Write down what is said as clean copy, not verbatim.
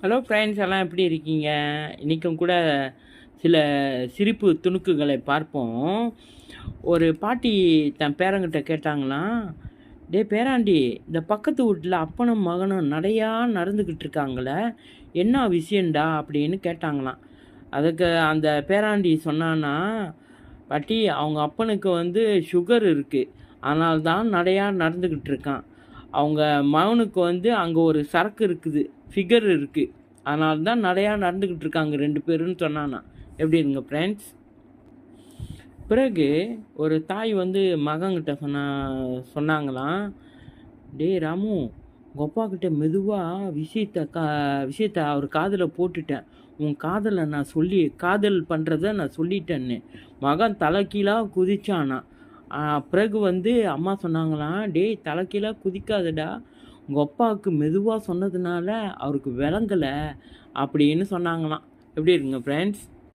Hello friends எல்லாம் எப்படி இருக்கீங்க? இன்றைக்கும் கூட சில சிரிப்பு துணுக்குகளை பார்ப்போம். ஒரு பாட்டி தன் பேரங்கிட்ட கேட்டாங்களாம், டேய் பேராண்டி, இந்த பக்கத்து வீட்டில் அப்பனும் மகனும் நடையா நடந்துக்கிட்டு இருக்காங்களே, என்ன விஷயம்டா அப்படின்னு கேட்டாங்களாம். அதுக்கு அந்த பேராண்டி சொன்னான்னா, பாட்டி அவங்க அப்பனுக்கு வந்து சுகர் இருக்குது, அதனால தான் நடையா நடந்துக்கிட்டு இருக்கான். அவங்க மகனுக்கு வந்து அங்கே ஒரு சரக்கு இருக்குது, ஃபிகர் இருக்குது, அதனால தான் நடையா நடந்துக்கிட்டு இருக்காங்க 2 பேருன்னு சொன்னானா. எப்படி இருங்க ஃப்ரெண்ட்ஸ்? பிறகு ஒரு தாய் வந்து மகன்கிட்ட சொன்னாங்களாம், டேய் ராமு, உங்கள் அப்பா கிட்ட மெதுவாக விஷயத்த அவர் காதில் போட்டுட்டேன். உன் காதலை நான் காதல் பண்ணுறத நான் சொல்லிட்டேன்னு. மகன் தலைகீழாக குதிச்சானா. பிறகு வந்து அம்மா சொன்னாங்களாம், டேய் தலைகீழாக குதிக்காதடா, உங்கள் அப்பாவுக்கு மெதுவாக சொன்னதுனால அவருக்கு விளங்கலை அப்படின்னு சொன்னாங்களாம். எப்படி இருக்குங்க ஃப்ரெண்ட்ஸ்?